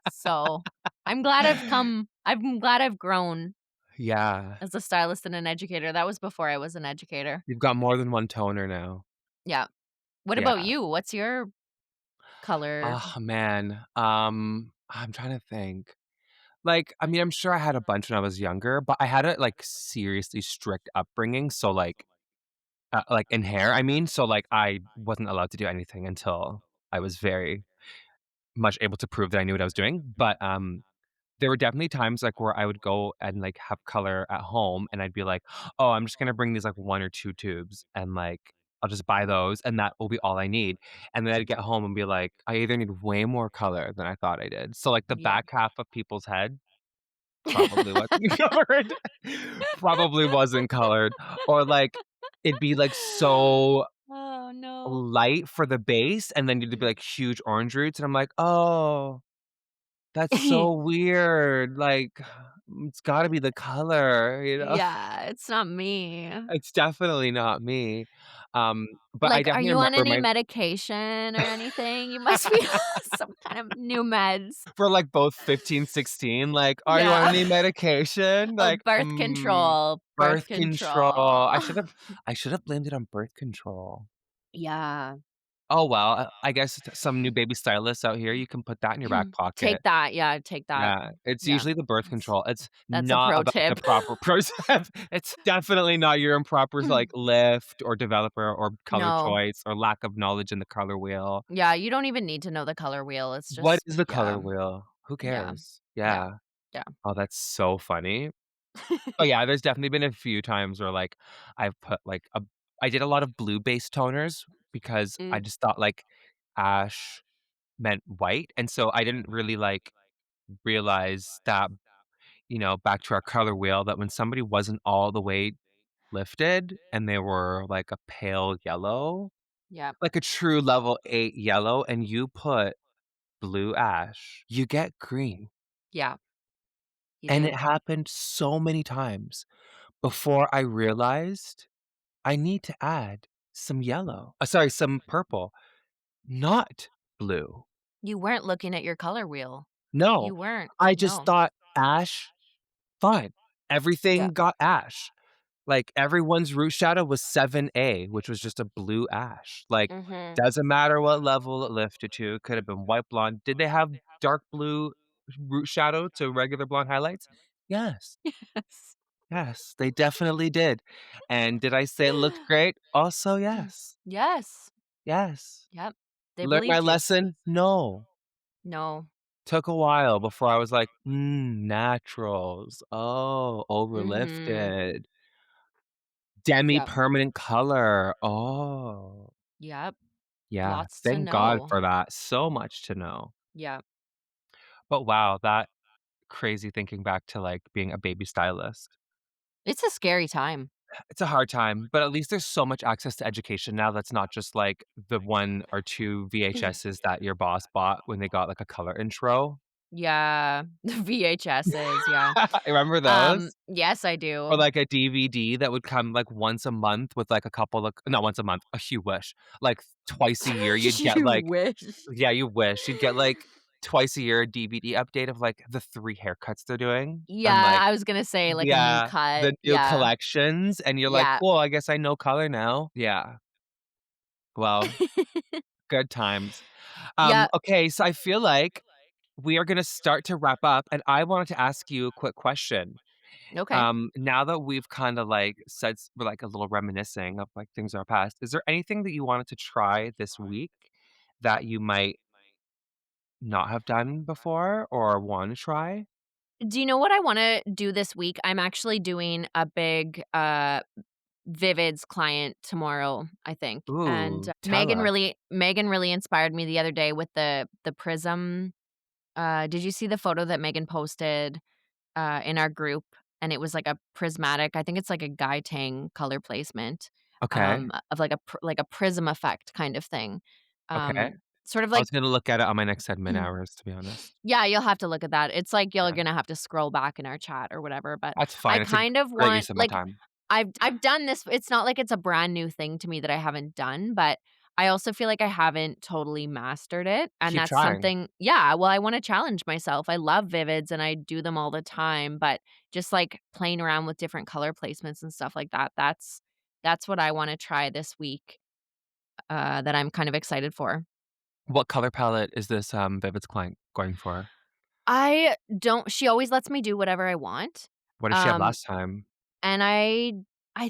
So I'm glad I've grown Yeah. as a stylist and an educator. That was before I was an educator. You've got more than one toner now. Yeah. What about Yeah. you? What's your color? Oh, man. I'm trying to think. Like, I mean, I'm sure I had a bunch when I was younger, but I had a, like, seriously strict upbringing, so, like, in hair, I mean, so, like, I wasn't allowed to do anything until I was very much able to prove that I knew what I was doing, but, there were definitely times, like, where I would go and, like, have color at home, and I'd be like, "Oh, I'm just gonna bring these, like, 1 or 2 tubes, and, like, I'll just buy those, and that will be all I need." And then I'd get home and be like, "I either need way more color than I thought I did." So, like, the Yeah. back half of people's head probably wasn't colored. Probably wasn't colored, or, like, it'd be, like, so Oh, no. light for the base, and then you'd be, like, huge orange roots, and I'm like, "Oh, that's so weird, like, it's gotta be the color," you know? Yeah, it's not me. It's definitely not me, but I Like, are definitely you on remember any my medication or anything? You must be on some kind of new meds. for, like, both 15, 16, like, "Are you on Yeah. any medication?" Oh, Like, birth control, birth birth control. control. I should have blamed it on birth control. Yeah. Oh, well, I guess some new baby stylists out here, you can put that in your back Take pocket. that, yeah, take that. Yeah, it's Yeah. usually the birth That's control. It's that's a not pro about the tip. proper process. It's definitely not your improper, like, lift or developer or color No. choice or lack of knowledge in the color wheel. Yeah, you don't even need to know the color wheel, it's What just is the color yeah, wheel? Who yeah, cares? yeah, Yeah. yeah. Oh, that's so funny. But, yeah, there's definitely been a few times where, like, I've put, like, a I did a lot of blue-based toners because I Mm, just thought, like, ash meant white, and so I didn't really, like, realize that, back to our color wheel, that when somebody wasn't all the way lifted and they were, like, a pale yellow, yeah, like a true level 8 yellow, and you put blue ash, you get green, yeah, you and it do. happened so many times before I realized I need to add some yellow sorry, some purple, not blue. You weren't looking at your color wheel. No, You weren't, I just no. thought ash, fine. Yeah. Everything got ash. Like, everyone's root shadow was 7A, which was just a blue ash. Like, Mhm. doesn't matter what level it lifted to, it could have been white blonde. Did they have dark blue root shadow to regular blonde highlights? Yes. Yes. Yes, they definitely did. And did I say it looked great? Also, yes. Yes. Yes. Yep. They Learned my believed you. lesson? No. No. Took a while before I was like, naturals. Oh, Mhm. overlifted. Yep. Demi-permanent color. Oh. Yep. Yeah, Lots to thank God know. for that. So much to know. Yep. But wow, that crazy thinking back to, like, being a baby stylist. It's a scary time. It's a hard time, but at least there's so much access to education now that's not just, like, the 1 or 2 VHSs that your boss bought when they got, like, a color intro. Yeah. The VHSs, yeah. Remember those? Yes, I Or, do. like, a DVD that would come, like, once a month with, like, a couple of not once a month, you wish. Like, twice a year, you'd get, You like wish. yeah, you wish. You'd get, like, twice a year a DVD update of, like, the 3 haircuts they're doing and, Yeah, like I was gonna say, like, a new yeah, cut. the new Yeah. collections, and you're like, Yeah. "Cool, I guess I know color now." Yeah. Well, good times. Yeah. Okay, so I feel like we are gonna start to wrap up, and I wanted to ask you a quick question. Okay. Now that we've kinda, like, we're, like, a little reminiscing of, like, things in our past, is there anything that you wanted to try this week that you might not have done before or wanna try? Do you know what I wanna do this week? I'm actually doing a big, Vivids client tomorrow, I think, and Ooh, tell Megan us. really inspired me the other day with the prism. Did you see the photo that Megan posted, in our group? And it was like a prismatic, I think it's like a Guy Tang color placement, Okay, of like a prism effect kind of thing. okay. Sort of I like was gonna look at it on my next admin hours, to be honest. yeah, you'll have to look at that. It's like you're Yeah. gonna have to scroll back in our chat or whatever, but That's I fine, it's a kind of great want use of my like, time. I've done this, it's not like it's a brand new thing to me that I haven't done, but I also feel like I haven't totally mastered it, and Keep that's trying. something yeah, well, I wanna challenge myself. I love Vivids and I do them all the time, but just, like, playing around with different color placements and stuff like that, that's what I wanna try this week, that I'm kind of excited for. What color palette is this, Vivid's client going for? I don't she always lets me do whatever I want, What did she have um, last time? and I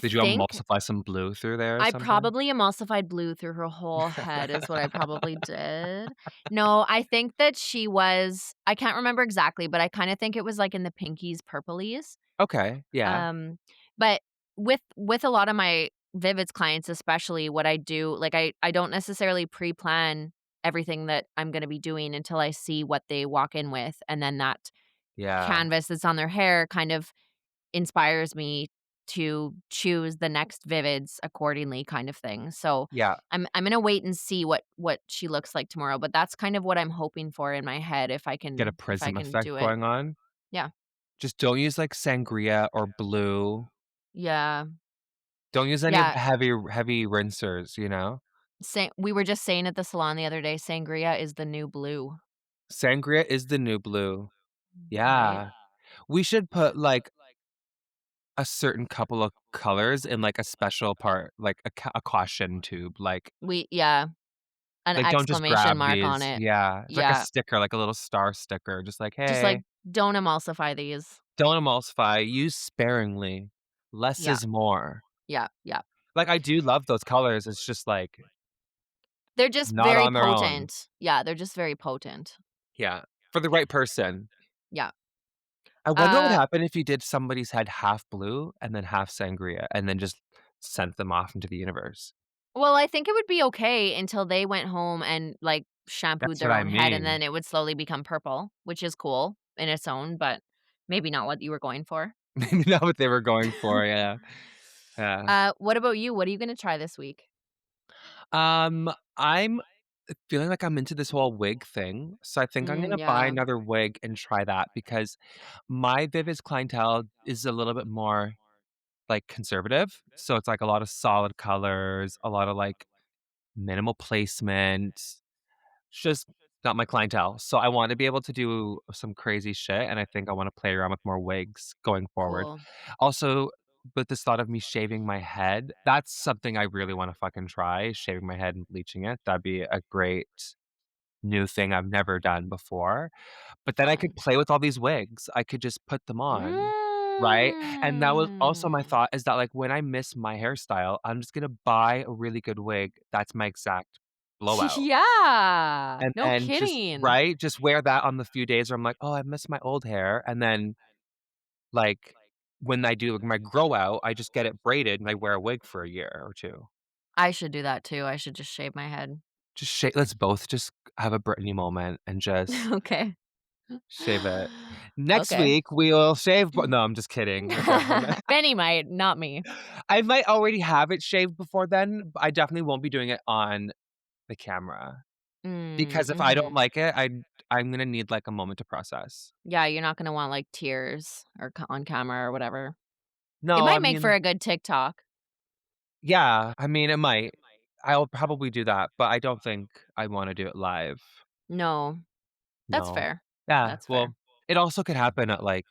Did you think emulsify some blue through there or I something? probably emulsified blue through her whole head is what I probably did. No, I think that she was I can't remember exactly, but I kinda think it was, like, in the pinkies, purplies. Okay, yeah, Um, but with a lot of my Vivids clients especially, what I do like, I don't necessarily pre-plan everything that I'm gonna be doing until I see what they walk in with, and then that yeah, canvas that's on their hair kind of inspires me to choose the next Vivids accordingly kind of thing. So, yeah. I'm gonna wait and see what she looks like tomorrow, but that's kind of what I'm hoping for in my head Get a if I prism can effect do it. going on. Yeah. Just don't use, like, sangria or blue. Yeah. Don't use any of Yeah. the heavy rinsers, you know? We were just saying at the salon the other day, sangria is the new blue, Sangria is the new blue. right? Yeah. We should put, like, a certain couple of colors in, like, a special part, like a caution tube, Yeah, an don't just exclamation grab mark on these. it. Yeah, it's like a Yeah. sticker, like a little star sticker, just like, Just like, "Hey, don't emulsify these. don't emulsify, use sparingly. Less Yeah. is more." Yeah. Yeah. Like, I do love those colors, it's just, like, They're just not very on their own. potent. Yeah, they're just very potent. Yeah, for the right person. Yeah. I wonder what would Uh, happen if you did somebody's head half blue and then half sangria and then just sent them off into the universe. well, I think it would be okay until they went home and, like, shampooed That's what their I own head, and mean. then it would slowly become purple, which is cool in its own, but maybe not what you were going for. Maybe not what they were going for, yeah. Yeah. What about you? What are you gonna try this week? I'm feeling like I'm into this whole wig thing, so I think I'm Mm, gonna buy yeah. another wig and try that because my Vivis clientele is a little bit more, like, conservative, so it's, like, a lot of solid colors, a lot of, like, minimal placement. It's just not my clientele. So I want to be able to do some crazy shit, and I think I wanna play around with more wigs going forward. Cool. Also, with this thought of me shaving my head, that's something I really wanna fucking try, shaving my head and bleaching it. That'd be a great new thing I've never done before. But then I could Fun. play with all these wigs. I could just put them on, right? And that was also my Mm. thought is that, like, when I miss my hairstyle, I'm just gonna buy a really good wig that's my exact blowout. Yeah. And No then just kidding. right? Just wear that on the few days where I'm like, "Oh, I miss my old hair." And then, like, when I do like, my grow out, I just get it braided and I wear a wig for a year or 2. I should do that too. I should just shave my head. Just let's both just have a Britney moment and just Okay. shave it. Next Okay. week, we'll shave no, I'm just kidding. We're definitely not Benny might, not me. I might already have it shaved before then, but I definitely won't be doing it on the camera. Mm, Because if I don't mhm. like it, I'm gonna need, like, a moment to process. Yeah, you're not gonna want, like, tears or on camera or whatever. It No, I might make for mean a good TikTok. yeah, I mean, it might. I'll probably do that, but I don't think I wanna do it live. No, that's No. fair. Yeah, That's fair. well, it also could happen at, like,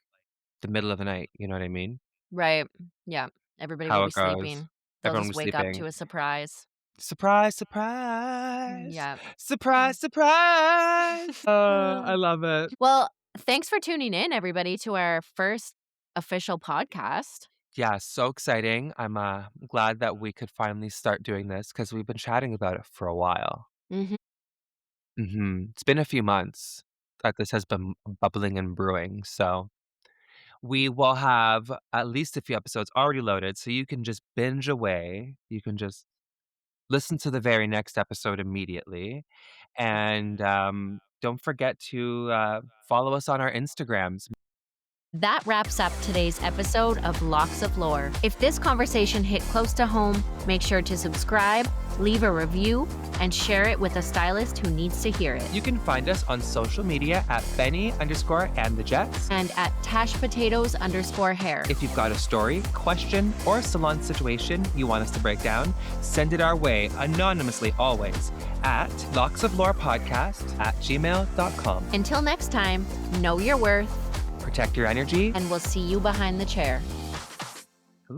the middle of the night, you know what I mean? Right. Yeah. Everybody will How be it goes. sleeping. They'll Everyone just was wake up sleeping. to a surprise. Surprise, surprise. Yeah. Surprise, surprise. I love it. Well, thanks for tuning in, everybody, to our first official podcast. Yeah, so exciting. I'm, glad that we could finally start doing this because 'cause we've been chatting about it for a while. Mhm. Mhm. It's been a few months that this has been bubbling and brewing, so we will have at least a few episodes already loaded, so you can just binge away. You can just listen to the very next episode immediately, and, don't forget to, follow us on our Instagrams. That wraps up today's episode of Locks of Lore. If this conversation hit close to home, make sure to subscribe, leave a review, and share it with a stylist who needs to hear it. You can find us on social media at Benny_and the Jets. And at tashpotatoes_hair. If you've got a story, question, or salon situation you want us to break down, send it our way, anonymously always, at locksoflorepodcast@gmail.com. Until next time, know your worth, Protect your energy. and we'll see you behind the chair.